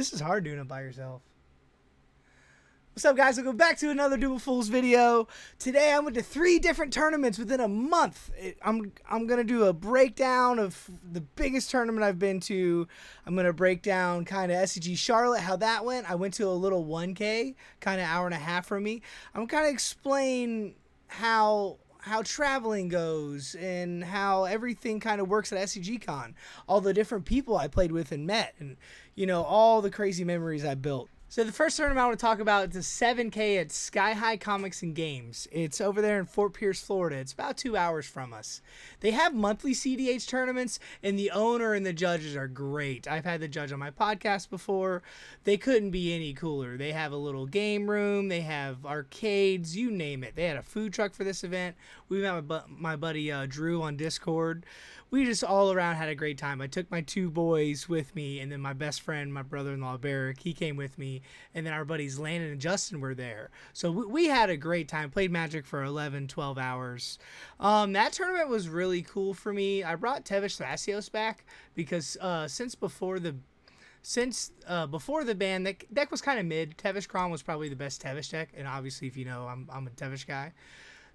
This is hard doing it by yourself. What's up, guys? Welcome back to another Dual Fools video. Today I went to 3 different tournaments within a month. I'm gonna do a breakdown of the biggest tournament I've been to. I'm gonna break down kind of SCG Charlotte, how that went. I went to a little 1K, kind of hour and a half from me. I'm gonna explain how traveling goes and how everything kind of works at SCG Con. All the different people I played with and met, and all the crazy memories I built. So the first tournament I want to talk about is a 7K at Sky High Comics and Games. It's over there in Fort Pierce, Florida. It's about 2 hours from us. They have monthly CDH tournaments, and the owner and the judges are great. I've had the judge on my podcast before. They couldn't be any cooler. They have a little game room. They have arcades, you name it. They had a food truck for this event. We met my buddy Drew on Discord. We just all around had a great time. I took my 2 boys with me, and then my best friend, my brother-in-law, Barrick, he came with me, and then our buddies Landon and Justin were there. So we had a great time. Played Magic for 11, 12 hours. That tournament was really cool for me. I brought Tevish Thrasios back because before the ban, the deck was kind of mid. Tevish Kron was probably the best Tevish deck, and obviously, if you know, I'm a Tevish guy.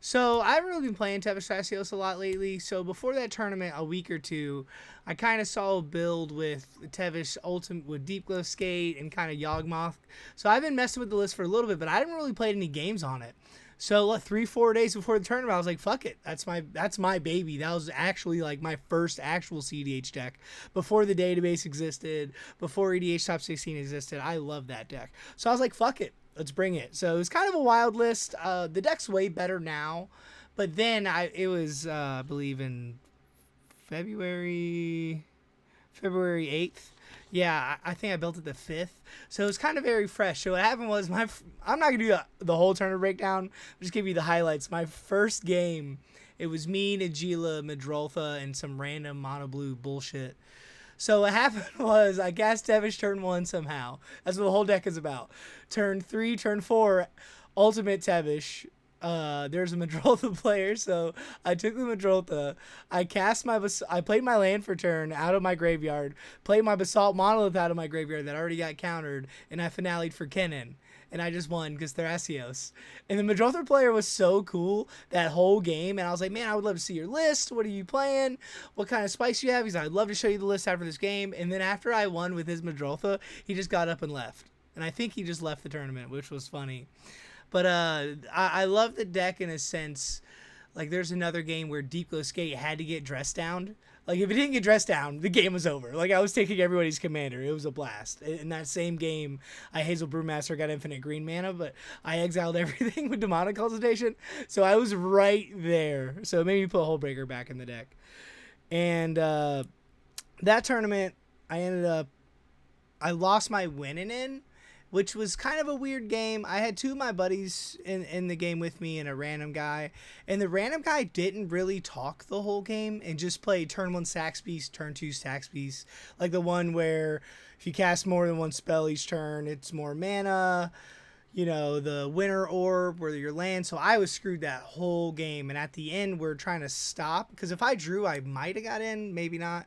So I haven't really been playing Tevish Thrasios a lot lately. So before that tournament, a week or two, I kind of saw a build with Tevish Ultimate with Deep Glow Skate and kind of Yawgmoth. So I've been messing with the list for a little bit, but I haven't really played any games on it. So 3-4 days before the tournament, I was like, fuck it. That's my baby. That was actually like my first actual CDH deck. Before the database existed, before EDH Top 16 existed, I loved that deck. So I was like, fuck it. Let's bring it. So it was kind of a wild list. The deck's way better now. But then it was, I believe, in February 8th. Yeah, I think I built it the 5th. So it was kind of very fresh. So what happened was, I'm not going to do the whole tournament breakdown. I'll just give you the highlights. My first game, it was me, Najila, Madroltha, and some random mono blue bullshit. So what happened was I cast Tevish turn 1 somehow. That's what the whole deck is about. Turn 3, turn 4, Ultimate Tevish. There's a Madroltha player, so I took the Madroltha. I played my land for turn out of my graveyard, played my Basalt Monolith out of my graveyard that already got countered, and I finale'd for Kennen. And I just won because Thrasios. And the Madroltha player was so cool that whole game. And I was like, man, I would love to see your list. What are you playing? What kind of spice you have? He's like, I'd love to show you the list after this game. And then after I won with his Madroltha, he just got up and left. And I think he just left the tournament, which was funny. But I love the deck in a sense. Like, there's another game where Deep Glow Skate had to get dressed down. Like, if it didn't get dressed down, the game was over. Like, I was taking everybody's commander. It was a blast. In that same game, Hazel Brewmaster got infinite green mana, but I exiled everything with Demonic Consultation. So I was right there. So it made me put Hullbreaker back in the deck. And that tournament, I lost my winning in, which was kind of a weird game. I had 2 of my buddies in the game with me and a random guy. And the random guy didn't really talk the whole game and just played turn 1 Sax Beast, turn 2 Sax Beast. Like the one where if you cast more than 1 spell each turn, it's more mana. The Winter Orb where your land. So I was screwed that whole game. And at the end, we're trying to stop. Because if I drew, I might have got in. Maybe not.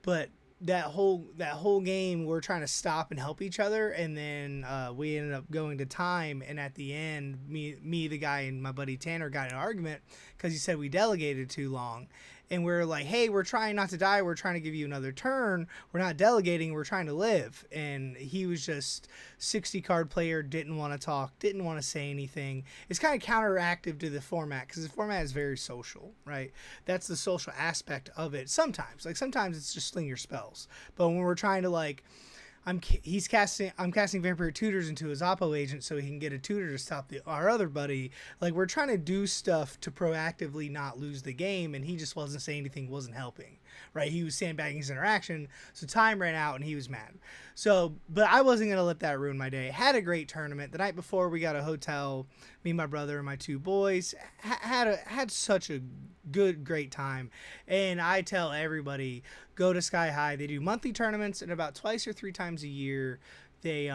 But that whole game we're trying to stop and help each other, and then we ended up going to time, and at the end me the guy and my buddy Tanner got in an argument because he said we delegated too long, and we're like, hey, we're trying not to die, we're trying to give you another turn, we're not delegating, we're trying to live. And he was just 60 card player, didn't want to talk, didn't want to say anything. It's kind of counteractive to the format because the format is very social, right? That's the social aspect of it. Sometimes it's just sling your spells, but when we're trying to I'm casting Vampire Tutors into his Oppo agent so he can get a tutor to stop our other buddy. Like, we're trying to do stuff to proactively not lose the game, and he just wasn't saying anything, wasn't helping, right? He was sandbagging his interaction, so time ran out, and he was mad. So, but I wasn't going to let that ruin my day. Had a great tournament. The night before, we got a hotel, me, my brother, and my 2 boys. Had such a great time. And I tell everybody, go to Sky High. They do monthly tournaments, and about 2 or 3 times a year, they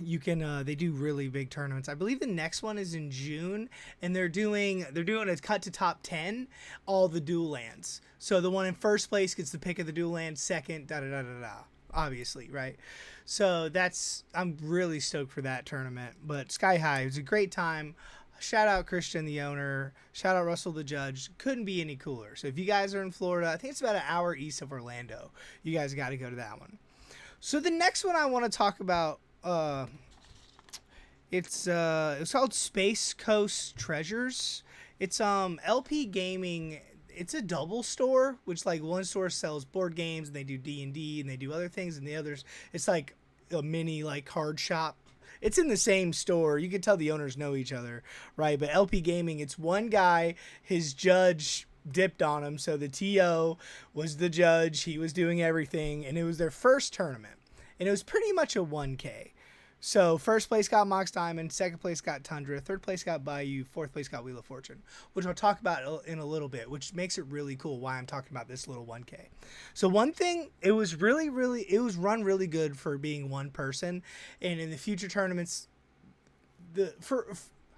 they do really big tournaments. I believe the next one is in June, and they're doing a cut to top 10, all the dual lands. So the one in first place gets the pick of the dual land, second, da da da da da. obviously, right? So I'm really stoked for that tournament. But Sky High, it was a great time. Shout out Christian, the owner. Shout out Russell, the judge. Couldn't be any cooler. So if you guys are in Florida, I think it's about an hour east of Orlando. You guys got to go to that one. So the next one I want to talk about, it's called Space Coast Treasures. It's LP Gaming. It's a double store, which like one store sells board games and they do D&D and they do other things, and the others it's like a mini like card shop. It's in the same store. You can tell the owners know each other, right? But LP Gaming, it's one guy, his judge dipped on him, so the TO was the judge. He was doing everything, and it was their first tournament, and it was pretty much a 1K. So first place got Mox Diamond, second place got Tundra, third place got Bayou, fourth place got Wheel of Fortune, which I'll talk about in a little bit, which makes it really cool why I'm talking about this little 1K. So one thing, it was run really good for being one person, and in the future tournaments,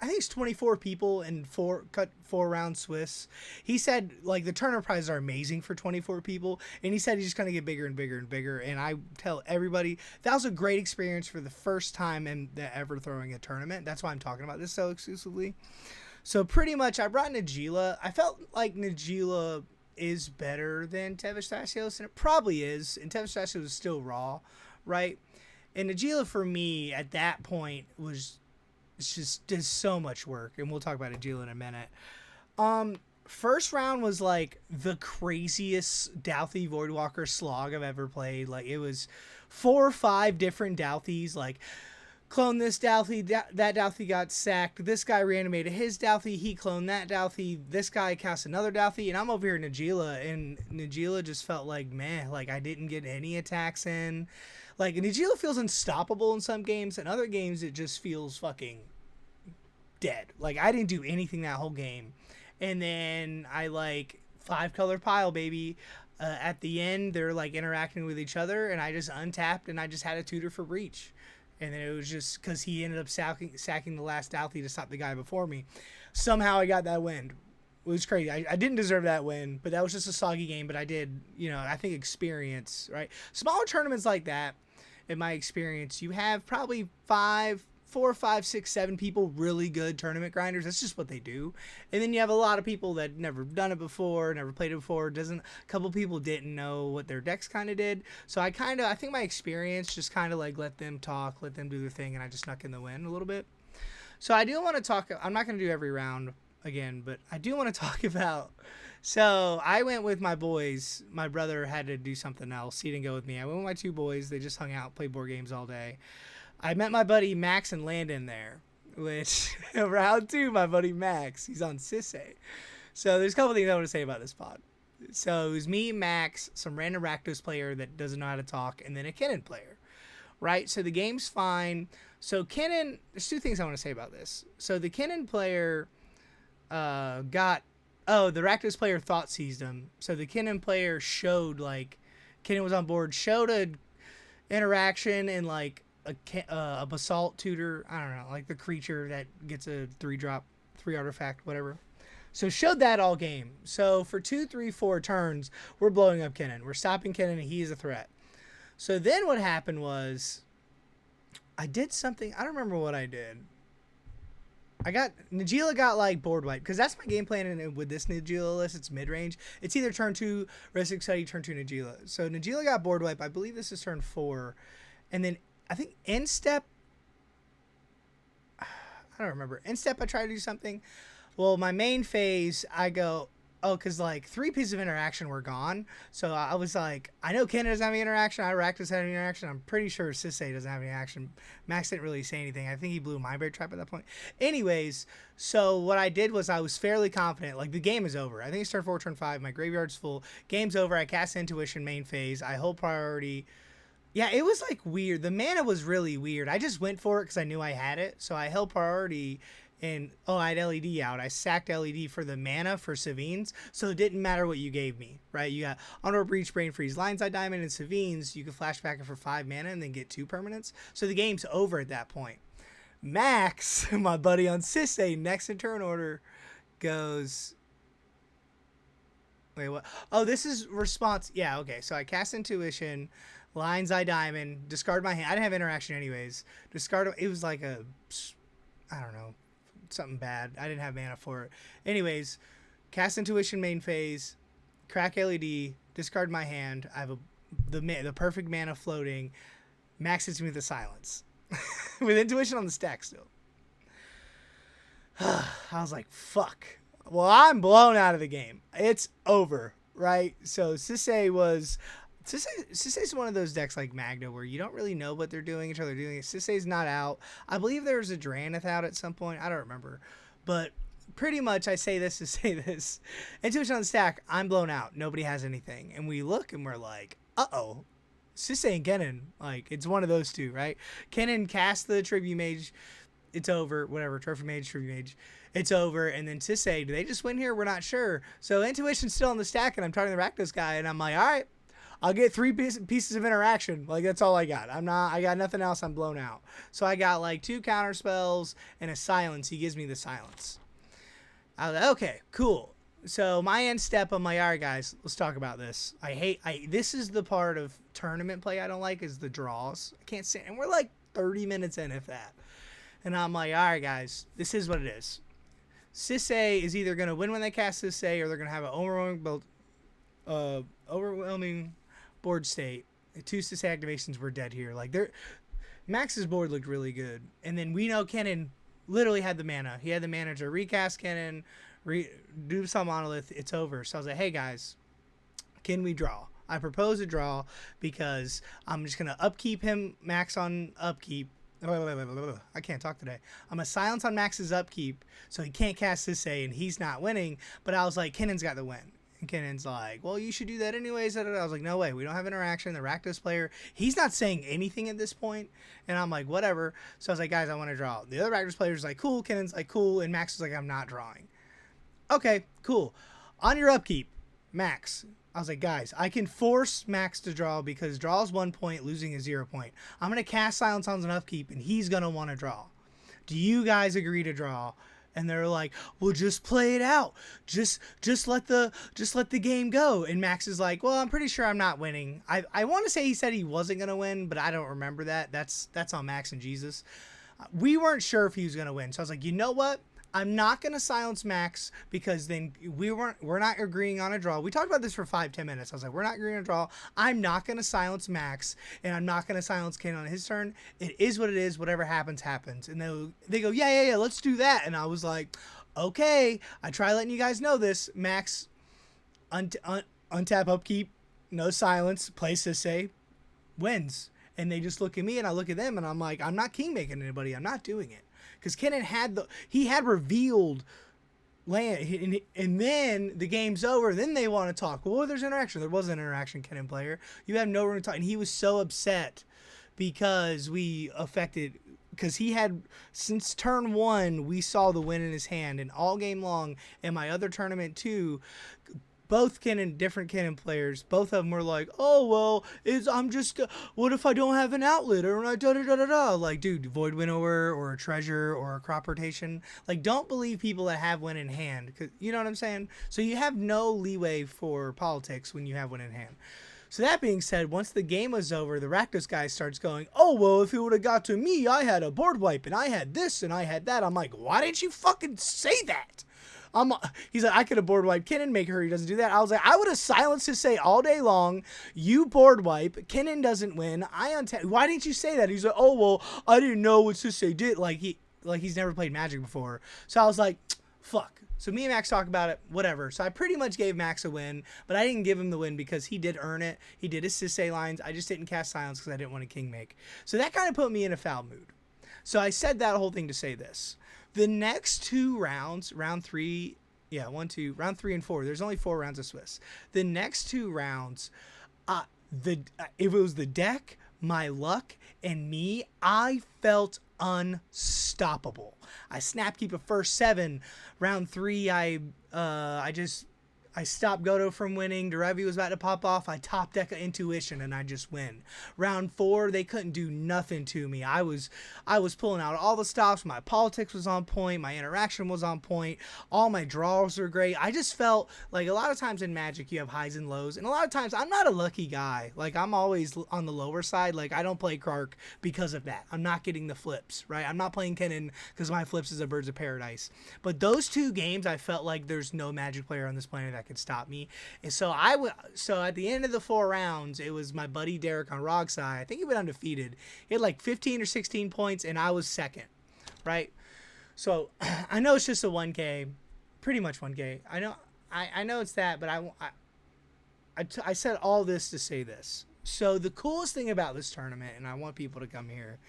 I think it's 24 people and four round Swiss. He said like the tournament prizes are amazing for 24 people, and he said he's just gonna get bigger and bigger and bigger. And I tell everybody that was a great experience for the first time in ever throwing a tournament. That's why I'm talking about this so exclusively. So pretty much, I brought Najila. I felt like Najila is better than Tevis Stasios, and it probably is. And Tevis Stasios is still raw, right? And Najila for me at that point was. It's just did so much work, and we'll talk about Agila in a minute. First round was like the craziest Douthie Voidwalker slog I've ever played. Like it was 4 or 5 different Douthies. Like clone this Douthie, that Douthie got sacked. This guy reanimated his Douthie. He cloned that Douthie. This guy cast another Douthie, and I'm over here in Najila, and Najila just felt like meh. Like I didn't get any attacks in. Like, Najila feels unstoppable in some games, and other games it just feels fucking dead. Like, I didn't do anything that whole game. And then I, 5-color pile, baby. At the end, they're, interacting with each other, and I just untapped, and I just had a tutor for Breach. And then it was just because he ended up sacking the last Douthie to stop the guy before me. Somehow I got that win. It was crazy. I didn't deserve that win, but that was just a soggy game. But I did, I think experience, right? Smaller tournaments like that, in my experience, you have probably 4, 5, 6, 7 people really good tournament grinders. That's just what they do. And then you have a lot of people that never done it before, never played it before. A couple people didn't know what their decks kind of did. So I think my experience just kind of let them talk, let them do their thing, and I just snuck in the win a little bit. So I do want to talk. I'm not going to do every round again, but I do want to talk about. So I went with my boys. My brother had to do something else. He didn't go with me. I went with my 2 boys. They just hung out, played board games all day. I met my buddy Max and Landon there, which round 2, my buddy Max, he's on Sisse. So there's a couple things I want to say about this pod. So it was me, Max, some random Rakdos player that doesn't know how to talk, and then a Kennen player, right? So the game's fine. So Kennen, there's 2 things I want to say about this. So the Kennen player the Rakdos player thought seized him. So the Kennen player showed, Kennen was on board, showed a interaction and, a basalt tutor, I don't know, the creature that gets a 3-drop, 3 artifact, whatever. So showed that all game. So for 2, 3, 4 turns, we're blowing up Kennen. We're stopping Kennen, and he is a threat. So then what happened was, I did something, I don't remember what I did. Najila got board wipe, because that's my game plan, and with this Najila list, it's mid-range. It's either turn 2, Ristic Study, turn 2 Najila. So Najila got board wipe, I believe this is turn 4, and then I think end step, I don't remember, end step I tried to do something. Well, my main phase, I go, because 3 pieces of interaction were gone. So I was like, I know Ken doesn't have any interaction. Rakdos doesn't have any interaction. I'm pretty sure Sisse doesn't have any action. Max didn't really say anything. I think he blew my bear trap at that point. Anyways, so what I did was I was fairly confident. The game is over. I think it's turn 4, turn 5. My graveyard's full. Game's over. I cast Intuition main phase. I hold priority. Yeah, it was weird. The mana was really weird. I just went for it because I knew I had it. So I held priority. And, I had LED out. I sacked LED for the mana for Savines, so it didn't matter what you gave me, right? You got Honorable Breach, Brain Freeze, Lionside Diamond, and Savines. You can flashback it for 5 mana and then get 2 permanents. So the game's over at that point. Max, my buddy on Sisse, next in turn order, goes... Wait, what? Oh, this is response. Yeah, okay. So I cast Intuition. Lion's Eye Diamond, discard my hand. I didn't have interaction anyways. Discard. It was like I don't know, something bad. I didn't have mana for it. Anyways, cast Intuition main phase, crack LED, discard my hand. I have the perfect mana floating. Max hits me with the silence. With Intuition on the stack still. I was like, fuck. Well, I'm blown out of the game. It's over, right? So Sisei's one of those decks like Magna where you don't really know what they're doing until they're doing it. Sisei's not out. I believe there was a Drannith out at some point. I don't remember. But pretty much I say this to say this. Intuition on the stack, I'm blown out. Nobody has anything. And we look and we're like, uh-oh. Sisei and Kennen, like, it's one of those two, right? Kennen cast the Tribute Mage. It's over. Whatever. Trophy Mage, Tribute Mage. It's over. And then Sisei, do they just win here? We're not sure. So Intuition's still on the stack, and I'm talking to the Rakdos guy, and I'm like, all right, I'll get 3 pieces of interaction. Like, that's all I got. I got nothing else. I'm blown out. So I got, like, 2 counter spells and a silence. He gives me the silence. I was like, okay, cool. So my end step, I'm like, all right, guys, let's talk about this. This is the part of tournament play I don't like is the draws. I can't stand, and we're like 30 minutes in, if that. And I'm like, all right, guys, this is what it is. Sisei is either going to win when they cast Sisei, or they're going to have an overwhelming board state. The 2 Sisei activations were dead here. Like, Max's board looked really good. And then we know Kennen literally had the mana. He had the mana to recast Kennen, do some monolith. It's over. So I was like, hey guys, can we draw? I propose a draw because I'm just gonna upkeep him, Max on upkeep. I can't talk today. I'm gonna silence on Max's upkeep so he can't cast Sisei and he's not winning. But I was like, Kennen's got the win. And Kennen's like, well, you should do that anyways. I was like, no way. We don't have interaction. The Rakdos player, he's not saying anything at this point. And I'm like, whatever. So I was like, guys, I want to draw. The other Rakdos player's like, cool. Kennen's like, cool. And Max was like, I'm not drawing. Okay, cool. On your upkeep, Max. I was like, guys, I can force Max to draw because draw is 1 point, losing is 0 point. I'm going to cast Silence on an upkeep, and he's going to want to draw. Do you guys agree to draw? And they're like, well, just play it out. Just let the game go. And Max is like, well, I'm pretty sure I'm not winning. I want to say he said he wasn't going to win, but I don't remember that. That's on Max and Jesus. We weren't sure if he was going to win. So I was like, you know what? I'm not going to silence Max because then we're not agreeing on a draw. We talked about this for 5-10 minutes. I was like, we're not agreeing on a draw. I'm not going to silence Max, and I'm not going to silence Ken on his turn. It is what it is. Whatever happens, happens. And they go, yeah, let's do that. And I was like, okay. I try letting you guys know this. Max, untap, upkeep, no silence, play Sisei, wins. And they just look at me, and I look at them, and I'm like, I'm not king making anybody. I'm not doing it. Because Kennen had revealed land, and then the game's over. Then they want to talk. Well, there's interaction. There was an interaction, Kennen player. You have no room to talk. And he was so upset because because he had, since turn 1, we saw the win in his hand. And all game long, in my other tournament too, both different Kennen players, both of them were like, oh, well, what if I don't have an outlet or like, dude, Void Winnower or a treasure or a crop rotation. Like, don't believe people that have win in hand. Cause, you know what I'm saying? So you have no leeway for politics when you have win in hand. So that being said, once the game was over, the Rakdos guy starts going, oh, well, if it would have got to me, I had a board wipe and I had this and I had that. I'm like, why didn't you fucking say that? He's like, I could have board wiped Kennen, make her he doesn't do that. I was like, I would have silenced Sisei all day long. You board wipe. Kennen doesn't win. I untap. Why didn't you say that? He's like, oh, well, I didn't know what Sisei did. Like he's never played Magic before. So I was like, fuck. So me and Max talk about it, whatever. So I pretty much gave Max a win, but I didn't give him the win because he did earn it. He did his Sisei lines. I just didn't cast silence because I didn't want to king make. So that kind of put me in a foul mood. So I said that whole thing to say this. The next 2 rounds, round 3, round 3 and 4. There's only 4 rounds of Swiss. The next 2 rounds, if it was the deck, my luck, and me, I felt unstoppable. I snap keep a first 7. Round 3, I I stopped Goto from winning. Derevi was about to pop off. I top deck an Intuition and I just win. Round 4, they couldn't do nothing to me. I was pulling out all the stops. My politics was on point. My interaction was on point. All my draws were great. I just felt like a lot of times in Magic you have highs and lows. And a lot of times I'm not a lucky guy. Like I'm always on the lower side. Like I don't play Kark because of that. I'm not getting the flips, right? I'm not playing Kennen because my flips is a Birds of Paradise. But those 2 games I felt like there's no Magic player on this planet that could stop me. And so so at the end of the 4 rounds, it was my buddy Derek on Rog's side. I think he went undefeated. He had like 15 or 16 points, and I was second, right? So I know it's just a 1K, pretty much 1K. I know it's that, but I said all this to say this. So the coolest thing about this tournament, and I want people to come here,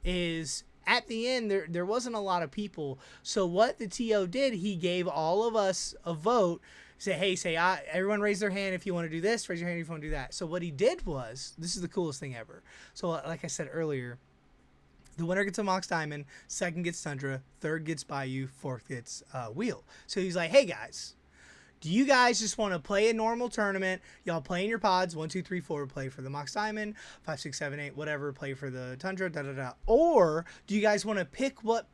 is at the end there wasn't a lot of people. So what the TO did, he gave all of us a vote. Everyone raise their hand if you want to do this, raise your hand if you want to do that. So what he did was, this is the coolest thing ever. So like I said earlier, the winner gets a Mox Diamond, second gets Tundra, third gets Bayou, fourth gets Wheel. So he's like, hey guys, do you guys just want to play a normal tournament? Y'all play in your pods, 1, 2, 3, 4, play for the Mox Diamond, 5, 6, 7, 8, whatever, play for the Tundra, Or do you guys want to pick what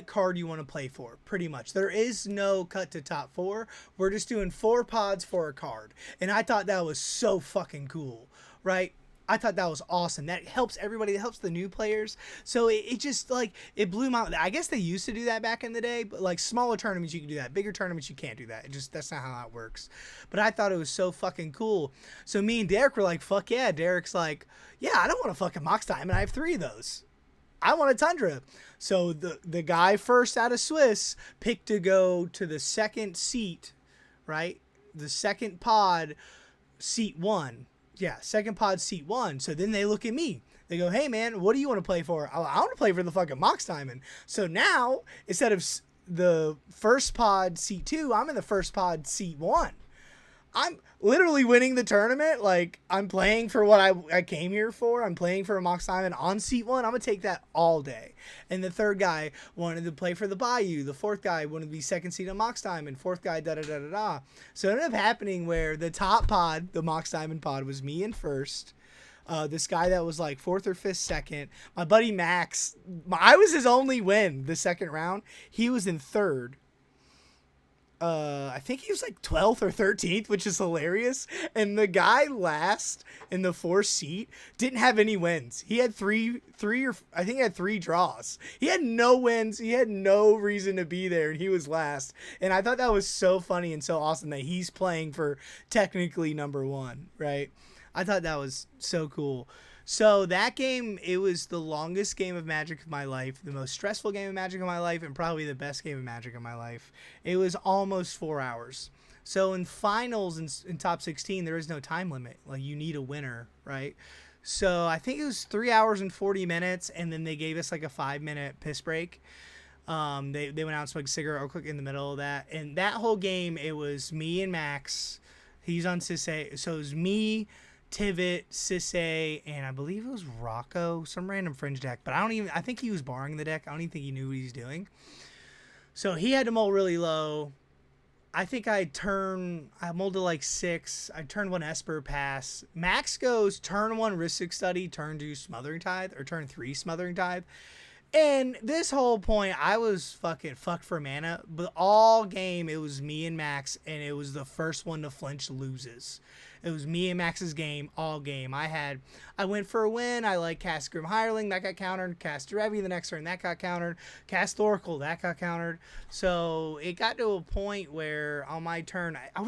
card you want to play for? Pretty much. There is no cut to top 4. We're just doing 4 pods for a card. And I thought that was so fucking cool, right? I thought that was awesome. That helps everybody. That helps the new players. So it just like, it blew my, I guess they used to do that back in the day, but like smaller tournaments you can do that. Bigger tournaments you can't do that. That's not how that works. But I thought it was so fucking cool. So me and Derek were like, fuck yeah. Derek's like, yeah, I don't want a fucking Mox Diamond. I have 3 of those. I want a Tundra. So the guy first out of Swiss picked to go to the second seat, right? The second pod, seat 1. Yeah, second pod, seat 1. So then they look at me. They go, hey, man, what do you want to play for? I want to play for the fucking Mox Diamond. So now, instead of the first pod, seat 2, I'm in the first pod, seat 1. I'm literally winning the tournament. Like, I'm playing for what I came here for. I'm playing for a Mox Diamond on seat 1. I'm going to take that all day. And the third guy wanted to play for the Bayou. The fourth guy wanted to be second seat on Mox Diamond. Fourth guy, da-da-da-da-da. So it ended up happening where the top pod, the Mox Diamond pod, was me in first. This guy that was like 4th or 5th second. My buddy Max, I was his only win the second round. He was in third. I think he was like 12th or 13th, which is hilarious. And the guy last in the 4th seat didn't have any wins. He had three draws. He had no wins. He had no reason to be there, and he was last. And I thought that was so funny and so awesome that he's playing for technically number 1, right? I thought that was so cool. So that game, it was the longest game of Magic of my life, the most stressful game of Magic of my life, and probably the best game of Magic of my life. It was almost 4 hours. So in finals in top 16, there is no time limit. Like, you need a winner, right? So I think it was 3 hours and 40 minutes, and then they gave us like a 5-minute piss break. They went out and smoked a cigarette real quick in the middle of that. And that whole game, it was me and Max. He's on Sisse. So it was me, Tivit, Sisse, and I believe it was Rocco, some random fringe deck. But I think he was barring the deck. I don't even think he knew what he was doing. So he had to mull really low. I think I mulled to like 6. I turned 1 Esper pass. Max goes turn 1 Rhystic Study, turn 2 Smothering Tithe, or turn 3 Smothering Tithe. And this whole point, I was fucking fucked for mana. But all game, it was me and Max, and it was the first one to flinch loses. It was me and Max's game, all game. I went for a win. I like cast Grim Hireling, that got countered. Cast Derevi the next turn, that got countered. Cast Oracle, that got countered. So it got to a point where on my turn, I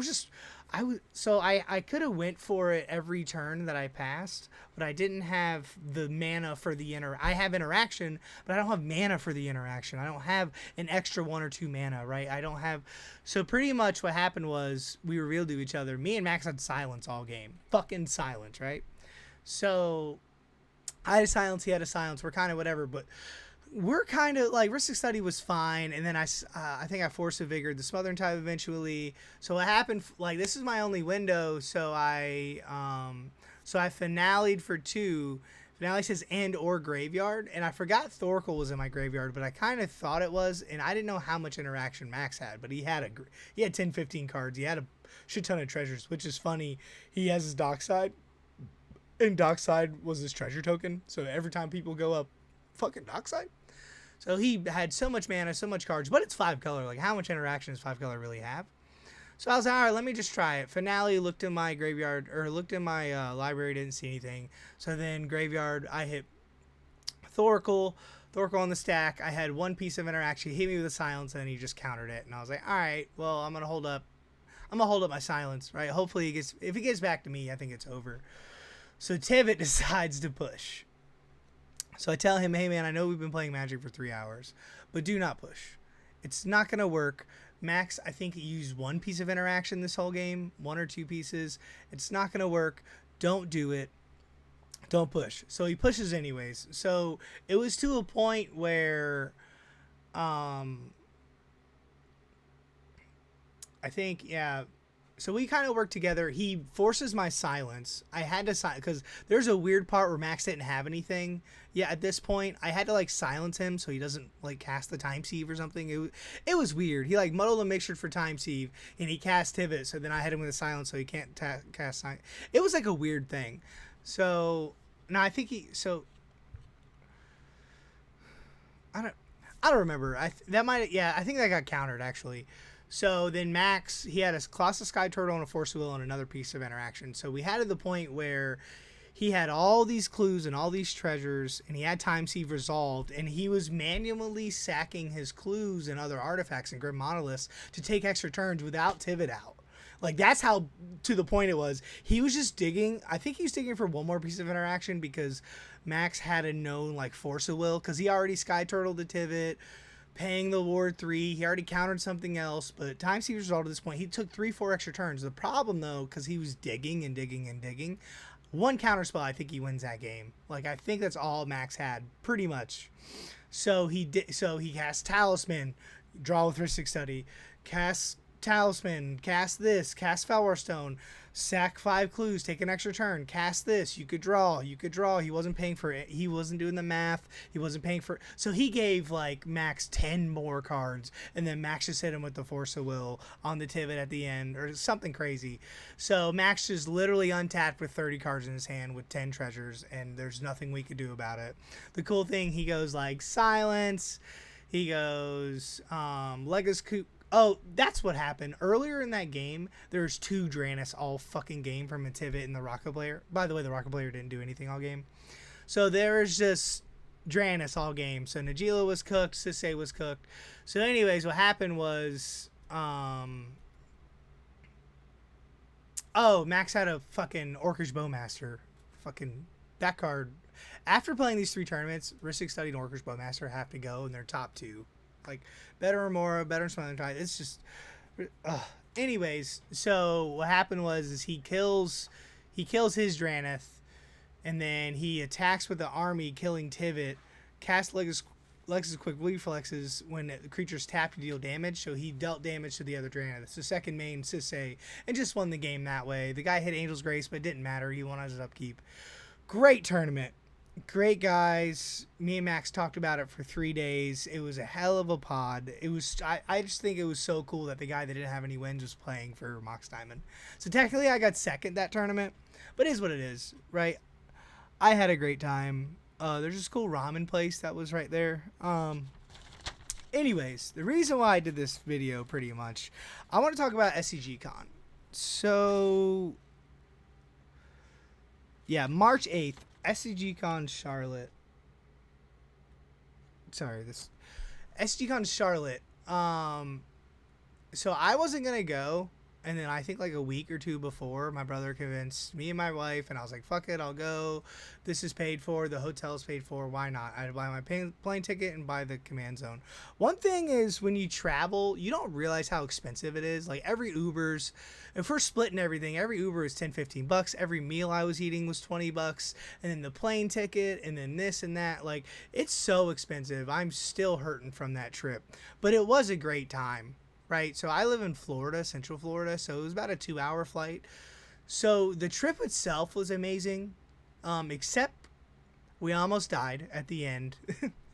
could have went for it every turn that I passed, but I didn't have the mana for the I have interaction, but I don't have mana for the interaction. I don't have an extra 1 or 2 mana, right? So pretty much what happened was we revealed to each other. Me and Max had silence all game. Fucking silence, right? So I had a silence, he had a silence. We're kind of whatever, but we're kind of like Rhystic Study was fine, and then I think I Force of Vigor, the Smothering Tithe eventually. So what happened? Like, this is my only window, so I finale'd for 2. Finale says and or graveyard, and I forgot Thoracle was in my graveyard, but I kind of thought it was, and I didn't know how much interaction Max had, but he had 10, 15 cards. He had a shit ton of treasures, which is funny. He has his dockside, and dockside was his treasure token, so every time people go up, fucking dockside. So he had so much mana, so much cards, but it's 5 color. Like, how much interaction does 5 color really have? So I was like, all right, let me just try it. Finale, looked in my graveyard, or looked in my library, didn't see anything. So then graveyard, I hit Thoracle on the stack. I had one piece of interaction. He hit me with a silence, and then he just countered it. And I was like, all right, well, I'm gonna hold up my silence, right? Hopefully if he gets back to me, I think it's over. So Tivit decides to push. So I tell him, hey man, I know we've been playing Magic for 3 hours, but do not push. It's not gonna work. Max, I think he used one piece of interaction this whole game, 1 or 2 pieces. It's not going to work. Don't do it. Don't push. So he pushes anyways. So it was to a point where I think, yeah. So we kind of worked together. He forces my silence. I had to silence because there's a weird part where Max didn't have anything. Yeah, at this point, I had to like silence him so he doesn't like cast the Time Sieve or something. It was weird. He like muddled a mixture for Time Sieve and he cast Tivit. So then I hit him with a silence so he can't cast silence. It was like a weird thing. So now I think I don't remember. I think that got countered actually. So then Max, he had a Colossus Sky Turtle and a Force of Will and another piece of interaction. So we had to the point where he had all these clues and all these treasures, and he had Time Sieve resolved, and he was manually sacking his clues and other artifacts and Grim Monoliths to take extra turns without Tivit out. Like, that's how to the point it was. He was just digging. I think he was digging for one more piece of interaction because Max had a known, like, Force of Will because he already Sky Turtled the Tivit, paying the Ward 3. He already countered something else, but Time Sieve resolved at this point. He took 3-4 extra turns. The problem, though, because he was digging and digging and digging, one counter spell, I think he wins that game. Like, I think that's all Max had, pretty much. So he cast Talisman, draw with Rhystic Study, cast Talisman, cast this, cast Felwar Stone, sack 5 clues, take an extra turn, cast this, you could draw. He wasn't paying for it. He wasn't doing the math. He wasn't paying for it. So he gave like Max 10 more cards, and then Max just hit him with the Force of Will on the Tivit at the end, or something crazy. So Max just literally untapped with 30 cards in his hand with 10 treasures, and there's nothing we could do about it. The cool thing, he goes like silence. He goes Lega's Coop. Oh, that's what happened. Earlier in that game, there's 2 Dranis all fucking game from a Tivit and the Rocket Player. By the way, the Rocket Player didn't do anything all game. So there's just Dranis all game. So Najila was cooked, Sisay was cooked. So anyways, what happened was Max had a fucking Orcish Bowmaster. Fucking that card. After playing these 3 tournaments, Rhystic Study and Orcish Bowmaster have to go in their top 2. Like, better Remora, better Smiling Tide. It's just... Anyways, so what happened was he kills his Dranith, and then he attacks with the army, killing Tivit, casts Lex's Quick Reflexes when the creature's tapped to deal damage, so he dealt damage to the other Dranith. It's the second main Sisay, and just won the game that way. The guy hit Angel's Grace, but it didn't matter. He won his upkeep. Great tournament. Great guys. Me and Max talked about it for 3 days. It was a hell of a pod. It was. I just think it was so cool that the guy that didn't have any wins was playing for Mox Diamond. So technically I got second that tournament, but it is what it is, right? I had a great time. There's this cool ramen place that was right there. Anyways, the reason why I did this video pretty much, I want to talk about SCG Con. So yeah, March 8th. SCG Con Charlotte. SCG Con Charlotte. So I wasn't gonna go, and then I think like a week or 2 before, my brother convinced me and my wife, and I was like, "Fuck it, I'll go. This is paid for. The hotel's paid for. Why not? I'd buy my plane ticket and buy the command zone." One thing is, when you travel, you don't realize how expensive it is. Like, every Uber's, if we're splitting everything, every Uber is $10-15. Every meal I was eating was $20, and then the plane ticket, and then this and that. Like, it's so expensive. I'm still hurting from that trip, but it was a great time. Right, so I live in Florida, Central Florida, so it was about a 2-hour flight. So the trip itself was amazing, except We almost died at the end.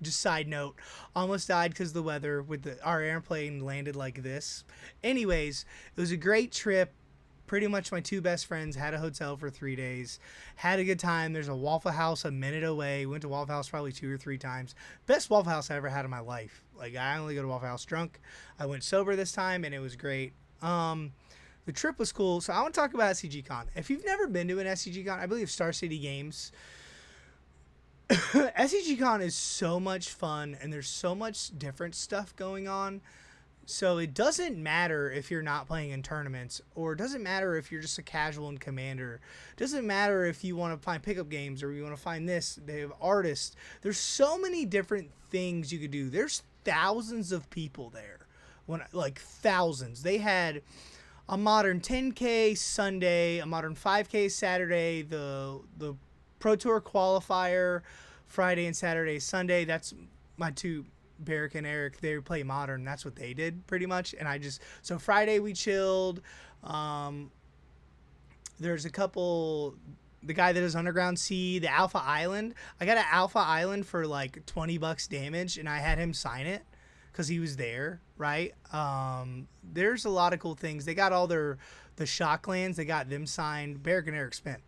Just side note, almost died because the weather with our airplane landed like this. Anyways, it was a great trip. Pretty much my two best friends had a hotel for 3 days, had a good time. There's a Waffle House a minute away. Went to Waffle House probably 2 or 3 times. Best Waffle House I ever had in my life. Like, I only go to Waffle House drunk. I went sober this time and it was great. The trip was cool. So I want to talk about SCG Con. If you've never been to an SCG Con, I believe Star City Games. SCG Con is so much fun and there's so much different stuff going on. So it doesn't matter if you're not playing in tournaments, or it doesn't matter if you're just a casual in Commander. It doesn't matter if you want to find pickup games or you want to find this. They have artists. There's so many different things you could do. There's thousands of people there. Like thousands. They had a modern 10K Sunday, a modern 5K Saturday, the Pro Tour qualifier Friday and Saturday, Sunday. That's my two, Barrick and Eric. They play modern. That's what they did pretty much. And so Friday we chilled. There's a couple, the guy that does Underground Sea, the Alpha Island. I got an Alpha Island for like $20 damage and I had him sign it because he was there, right? There's a lot of cool things. They got all the Shocklands. They got them signed. Barrick and Eric spent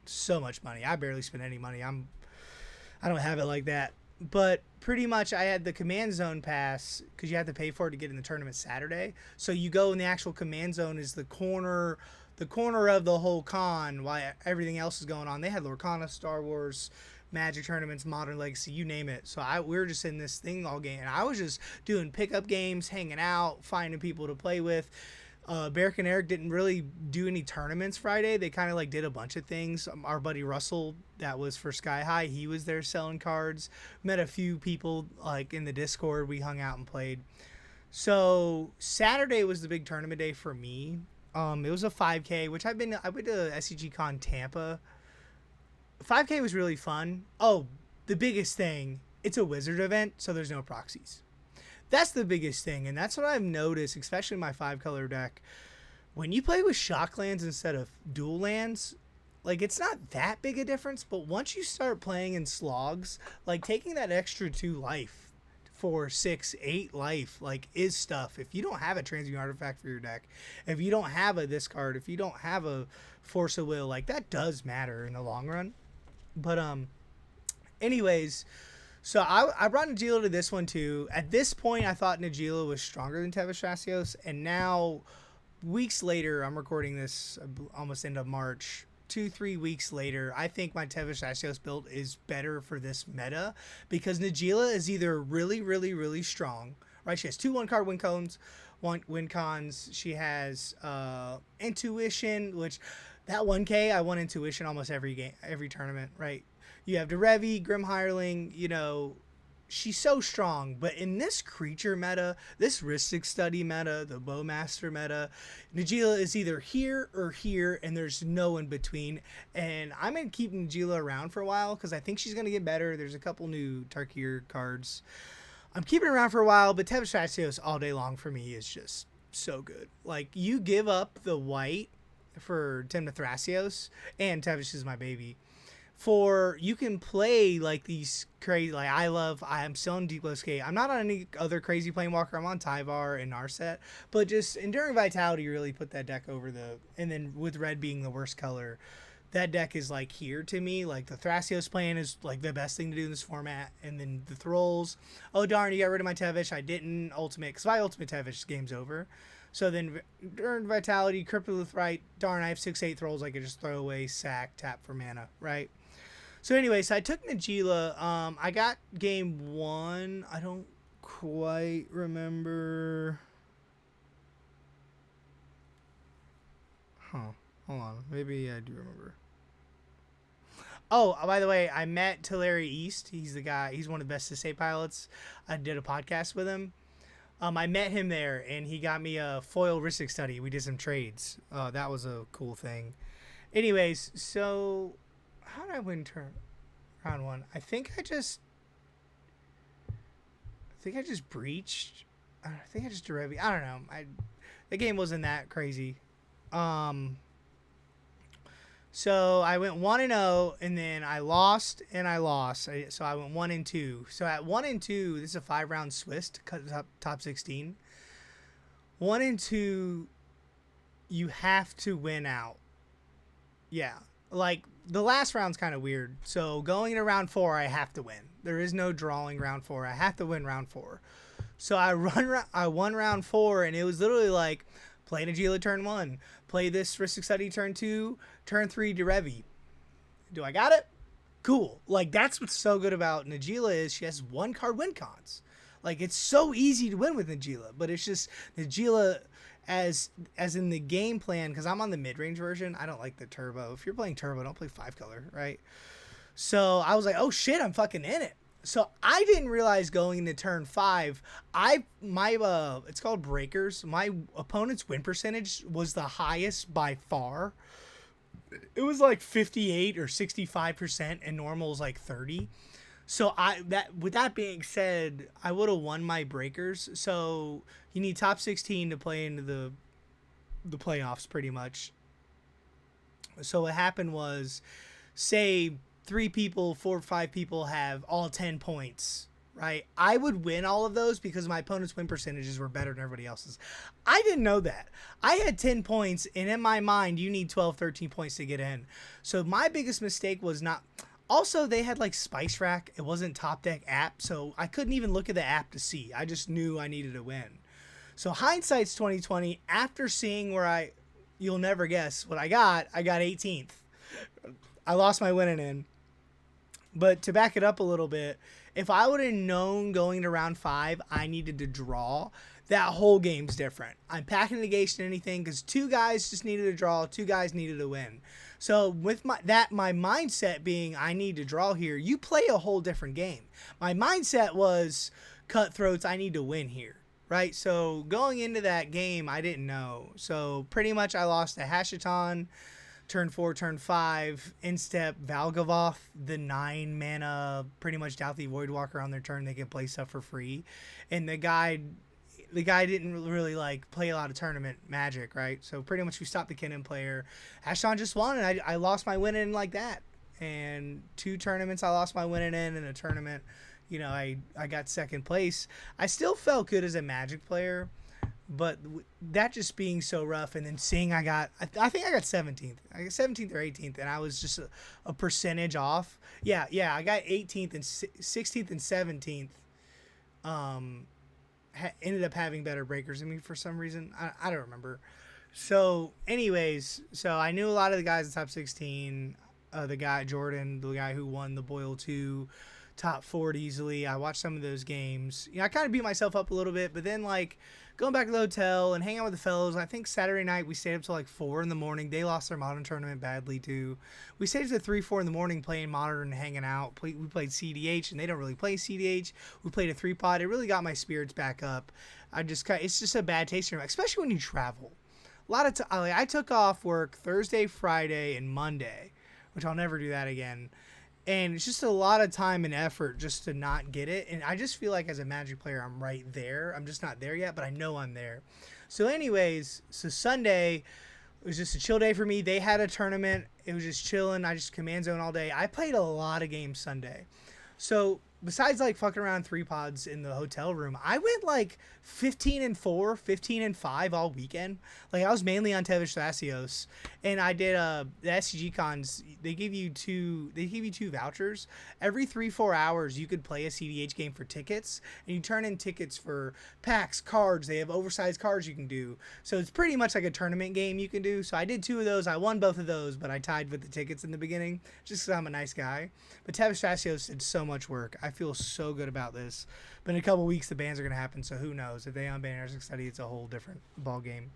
so much money. I barely spent any money. I don't have it like that. But pretty much I had the Command Zone pass because you have to pay for it to get in the tournament Saturday. So you go in the actual Command Zone is the corner of the whole con while everything else is going on. They had Lorcana, Star Wars, Magic tournaments, Modern Legacy, you name it. So we were just in this thing all game. And I was just doing pickup games, hanging out, finding people to play with. Barrick and Eric didn't really do any tournaments Friday. They kind of like did a bunch of things. Our buddy Russell, that was for Sky High, he was there selling cards. Met a few people like in the Discord. We hung out and played. So Saturday was the big tournament day for me. It was a 5K, which I went to SCG Con Tampa. 5K was really fun. Oh, the biggest thing, it's a Wizard event, so there's no proxies. That's the biggest thing, and that's what I've noticed, especially in my 5-color deck. When you play with Shocklands instead of dual lands, like, it's not that big a difference, but once you start playing in slogs, like, taking that extra 2 life, 4, 6, 8 life, like, is stuff. If you don't have a Transmute Artifact for your deck, if you don't have a this card, if you don't have a Force of Will, like, that does matter in the long run. But, anyways, so I brought Najeela to this one too. At this point, I thought Najeela was stronger than Tevis Strassios, and now, weeks later, I'm recording this almost end of March, 2-3 weeks later, I think my Tevis Strassios build is better for this meta because Najeela is either really, really, really strong, right? She has 2 1-card win cons. She has Intuition, which that 1K, I won Intuition almost every game, every tournament, right? You have Derevi, Grim Hireling, you know, she's so strong. But in this creature meta, this Rhystic Study meta, the Bowmaster meta, Najeela is either here or here, and there's no in between. And I'm going to keep Najeela around for a while because I think she's going to get better. There's a couple new Tarkir cards. I'm keeping her around for a while, but Tevis Strassios all day long for me is just so good. Like, you give up the white for Timna Thrasios, and Tevis is my baby. You can play like these crazy, like I'm still in Deep Blue Skate. I'm not on any other crazy Planewalker. I'm on Tyvar and Narset, but just Enduring Vitality really put that deck over and then with red being the worst color, that deck is like here to me. Like the Thrasios plan is like the best thing to do in this format, and then the Thralls. Oh darn, you got rid of my Tevish. I didn't ultimate, because if I ultimate Tevish, game's over. So then Enduring Vitality, Cryptolith, right? Darn, I have 6/8 Thralls I could just throw away, sack, tap for mana, right? So anyways, I took Najeela. I got game 1. I don't quite remember. Hold on. Maybe I do remember. Oh, by the way, I met Tulare East. He's the guy. He's one of the best to say pilots. I did a podcast with him. I met him there, and he got me a foil Rhystic Study. We did some trades. That was a cool thing. Anyways, so how did I win round 1? I think I just breached. I think I just Derevi. I don't know. The game wasn't that crazy. So I went 1-0, and then I lost and I lost. So I went 1-2. So at 1-2, this is a 5-round Swiss to cut the top 16. 1-2, you have to win out. Yeah, like the last round's kind of weird. So going into round 4, I have to win. There is no drawing round 4. I have to win round 4. So I won round 4, and it was literally like play Najila turn 1, play this Ristic Study turn 2, turn 3 Derevi. Do I got it? Cool. Like that's what's so good about Najila is she has 1-card win cons. Like it's so easy to win with Najila, but it's just Najila as in the game plan, because I'm on the mid-range version. I don't like the turbo. If you're playing turbo, don't play 5-color, right? So I was like, oh shit, I'm fucking in it. So I didn't realize going into turn 5, it's called breakers. My opponent's win percentage was the highest by far. It was like 58 or 65%, and normal is like 30. So with that being said, I would have won my breakers. So you need top 16 to play into the playoffs pretty much. So what happened was, say 4 or 5 people have all 10 points, right? I would win all of those because my opponent's win percentages were better than everybody else's. I didn't know that. I had 10 points, and in my mind, you need 12, 13 points to get in. So my biggest mistake was not... Also, they had like Spice Rack. It wasn't Top Deck app, so I couldn't even look at the app to see. I just knew I needed to win. So hindsight's 2020. After seeing you'll never guess what I got 18th. I lost my winning in. But to back it up a little bit, if I would have known going to round 5, I needed to draw, that whole game's different. I'm packing negation anything because 2 guys just needed to draw, 2 guys needed to win. So with my mindset being I need to draw here, you play a whole different game. My mindset was cutthroats, I need to win here, right? So going into that game, I didn't know. So pretty much I lost to Hashiton, turn 4, turn 5, instep Valgavoth, the 9 mana, pretty much Douthy Voidwalker on their turn. They can play stuff for free. And the guy didn't really like play a lot of tournament Magic, right? So pretty much we stopped the Kennen player. Ashton just won, and I lost my winning like that. And 2 tournaments I lost my winning in, and a tournament, I got second place. I still felt good as a Magic player, but that just being so rough, and then seeing I think I got 17th. I got 17th or 18th, and I was just a percentage off. Yeah, I got 18th and 16th and 17th. Ended up having better breakers than me for some reason. I don't remember. So anyways, I knew a lot of the guys in top 16. The guy Jordan, the guy who won the Boyle 2, top 4 easily. I watched some of those games. I kind of beat myself up a little bit, but then like going back to the hotel and hanging out with the fellows. I think Saturday night we stayed up till like 4 in the morning. They lost their Modern tournament badly too. We stayed to 3, 4 in the morning playing Modern and hanging out. We played CDH, and they don't really play CDH. We played a 3-pot. It really got my spirits back up. It's just a bad taste in your mouth, especially when you travel. A lot of I took off work Thursday, Friday, and Monday, which I'll never do that again. And it's just a lot of time and effort just to not get it. And I just feel like as a Magic player, I'm right there. I'm just not there yet, but I know I'm there. So anyways, Sunday, it was just a chill day for me. They had a tournament. It was just chilling. I just command zone all day. I played a lot of games Sunday. So besides like fucking around 3-pods in the hotel room, I went like 15-4, 15-5 all weekend. Like I was mainly on Tevish Thassios, and I did the SCG cons. They give you two vouchers every 3-4 hours. You could play a CDH game for tickets, and you turn in tickets for packs, cards. They have oversized cards you can do. So it's pretty much like a tournament game you can do. So I did 2 of those. I won both of those, but I tied with the tickets in the beginning just because I'm a nice guy. But Tevish Thassios did so much work. I feel so good about this. But in a couple weeks, the bans are going to happen, so who knows? If they unban Ristic Study, it's a whole different ball game.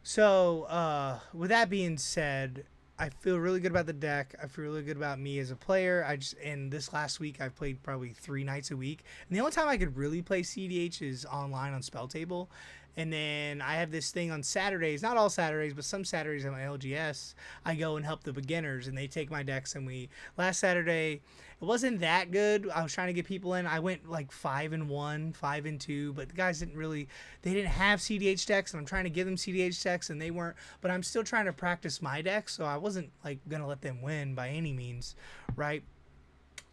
So, with that being said, I feel really good about the deck. I feel really good about me as a player. And this last week, I've played probably 3 nights a week. And the only time I could really play CDH is online on Spell Table. And then I have this thing on Saturdays, not all Saturdays, but some Saturdays at my LGS, I go and help the beginners, and they take my decks, and last Saturday, it wasn't that good. I was trying to get people in. I went like 5-1, 5-2, but the guys they didn't have CDH decks, and I'm trying to give them CDH decks, and they weren't, but I'm still trying to practice my deck, so I wasn't like going to let them win by any means, right?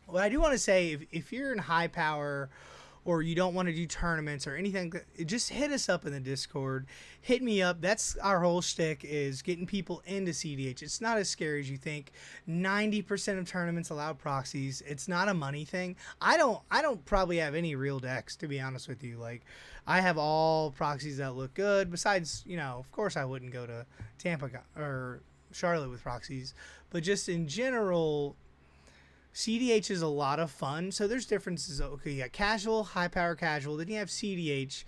What I do want to say, if you're in high power or you don't want to do tournaments or anything, just hit us up in the Discord. Hit me up. That's our whole shtick, is getting people into CDH. It's not as scary as you think. 90% of tournaments allow proxies. It's not a money thing. I don't probably have any real decks, to be honest with you. Like, I have all proxies that look good. Besides, of course I wouldn't go to Tampa or Charlotte with proxies, but just in general, CDH is a lot of fun. So there's differences. Okay, you got casual, high power casual. Then you have CDH.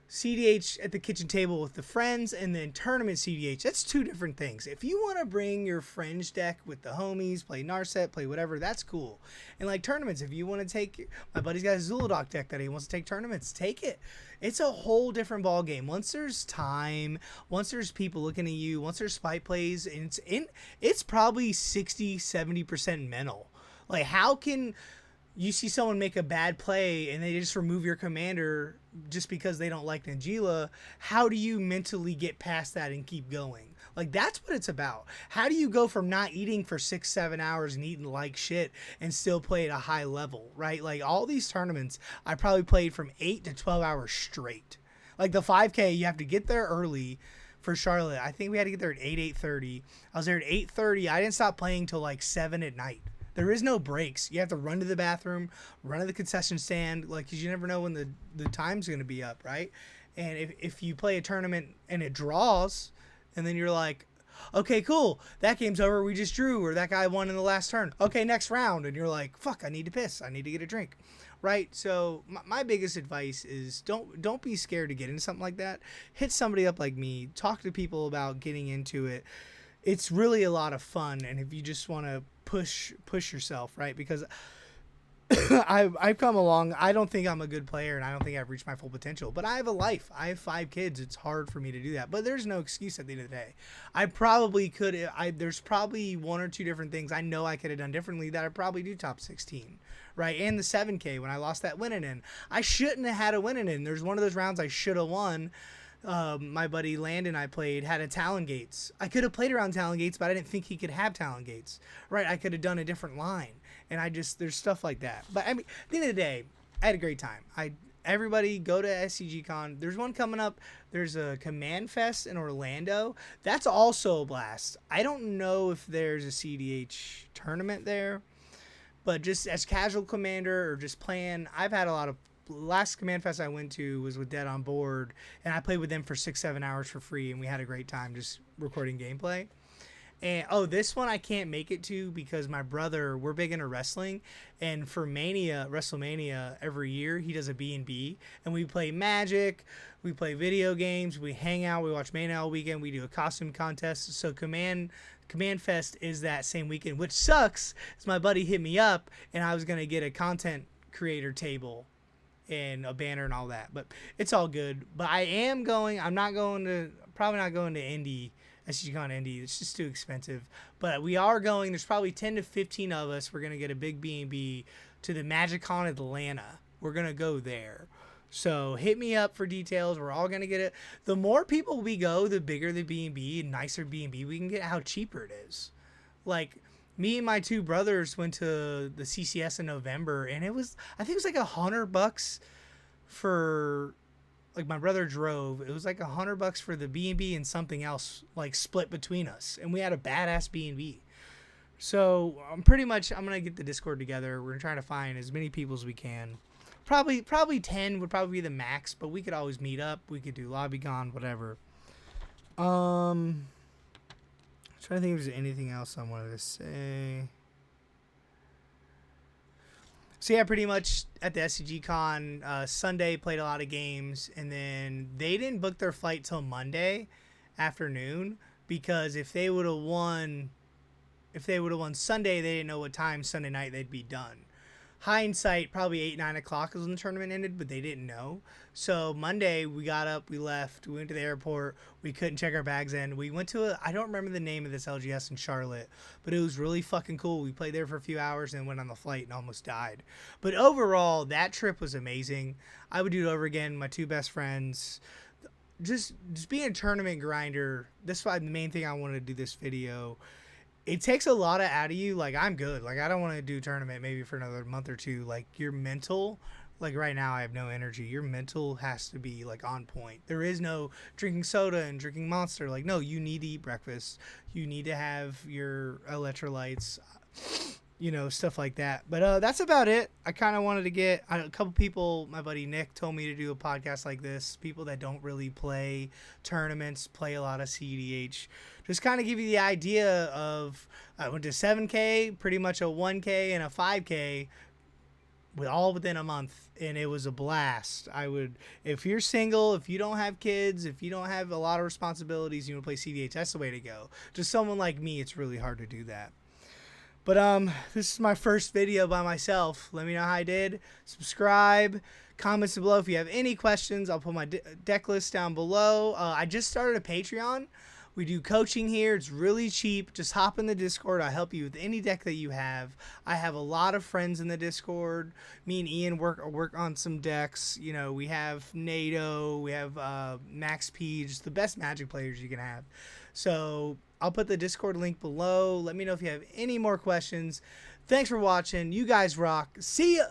CDH at the kitchen table with the friends, and then tournament CDH. That's two different things. If you want to bring your fringe deck with the homies, play Narset, play whatever, that's cool. And like tournaments, if you want to take, my buddy's got a Zuladoc deck that he wants to take tournaments, take it. It's a whole different ball game. Once there's time, once there's people looking at you, once there's spite plays, and it's probably 60-70% mental. Like, how can you see someone make a bad play and they just remove your commander just because they don't like Najila? How do you mentally get past that and keep going? Like, that's what it's about. How do you go from not eating for 6-7 hours and eating like shit and still play at a high level, right? Like, all these tournaments, I probably played from 8 to 12 hours straight. Like, the 5K, you have to get there early. For Charlotte, I think we had to get there at 8:30. I was there at 8:30. I didn't stop playing till like 7 at night. There is no breaks. You have to run to the bathroom, run to the concession stand, like, because you never know when the time's going to be up, right? And if you play a tournament and it draws, and then you're like, okay, cool, that game's over, we just drew, or that guy won in the last turn. Okay, next round. And you're like, fuck, I need to piss. I need to get a drink, right? So my biggest advice is don't be scared to get into something like that. Hit somebody up like me. Talk to people about getting into it. It's really a lot of fun, and if you just want to push yourself, right? Because I've come along. I don't think I'm a good player, and I don't think I've reached my full potential. But I have a life. I have 5 kids. It's hard for me to do that. But there's no excuse at the end of the day. I probably could. There's probably 1 or 2 different things I know I could have done differently that I probably do top 16, right? And the 7K when I lost that winning in, I shouldn't have had a winning in. There's one of those rounds I should have won. My buddy Landon I played had a Talon Gates. I could have played around Talon Gates, but I didn't think he could have Talon Gates. Right? I could have done a different line. And there's stuff like that. But I mean, at the end of the day, I had a great time. Everybody go to SCG Con. There's one coming up. There's a Command Fest in Orlando. That's also a blast. I don't know if there's a CDH tournament there, but just as casual commander or just playing, I've had a lot of. Last Command Fest I went to was with Dead on Board, and I played with them for 6-7 hours for free, and we had a great time just recording gameplay. And this one I can't make it to because my brother, we're big into wrestling, and for WrestleMania every year he does a B&B, and we play Magic, we play video games, we hang out, we watch Mania all weekend, we do a costume contest. So Command Fest is that same weekend, which sucks. Is my buddy hit me up, and I was gonna get a content creator table and a banner and all that, but it's all good. But I'm probably not going to Indy, SCGCon Indy. It's just too expensive. But we are going. There's probably 10 to 15 of us. We're gonna get a big B&B to the MagicCon Atlanta. We're gonna go there. So hit me up for details. We're all gonna get it. The more people we go, the bigger the B&B and nicer B&B we can get. How cheaper it is. Like, me and my 2 brothers went to the CCS in November, and I think it was like $100 for, like, my brother drove. It was like $100 for the B&B and something else, like, split between us, and we had a badass B&B. So I'm going to get the Discord together. We're trying to find as many people as we can. Probably 10 would probably be the max, but we could always meet up. We could do LobbyCon, whatever. Trying to think if there's anything else I wanted to say. So yeah, pretty much at the SCG Con, Sunday played a lot of games, and then they didn't book their flight till Monday afternoon because if they would have won Sunday, they didn't know what time Sunday night they'd be done. hindsight, probably 8, 9 o'clock is when the tournament ended, but they didn't know. So Monday we got up, we left, we went to the airport. We couldn't check our bags in. We went to I don't remember the name of this LGS in Charlotte, but it was really fucking cool. We played there for a few hours and went on the flight and almost died. But overall, that trip was amazing. I would do it over again. My two best friends. Just being a tournament grinder. That's why the main thing I wanted to do this video. It takes a lot out of you. Like, I'm good. Like, I don't want to do tournament maybe for another month or two. Like, your mental, like right now I have no energy. Your mental has to be like on point. There is no drinking soda and drinking Monster. Like, no, you need to eat breakfast. You need to have your electrolytes, you know, stuff like that. But that's about it. I kind of wanted to get a couple people. My buddy Nick told me to do a podcast like this. People that don't really play tournaments, play a lot of CDH. Just kind of give you the idea of, I went to 7K, pretty much a 1K and a 5K, with all within a month, and it was a blast. I would, if you're single, if you don't have kids, if you don't have a lot of responsibilities, you want to play CDH, that's the way to go. Just someone like me, it's really hard to do that. But this is my first video by myself. Let me know how I did. Subscribe, comments below if you have any questions. I'll put my deck list down below. I just started a Patreon. We do coaching here. It's really cheap. Just hop in the Discord. I'll help you with any deck that you have. I have a lot of friends in the Discord. Me and Ian work on some decks. You know, we have NATO. We have Max P. Just the best Magic players you can have. So I'll put the Discord link below. Let me know if you have any more questions. Thanks for watching. You guys rock. See ya.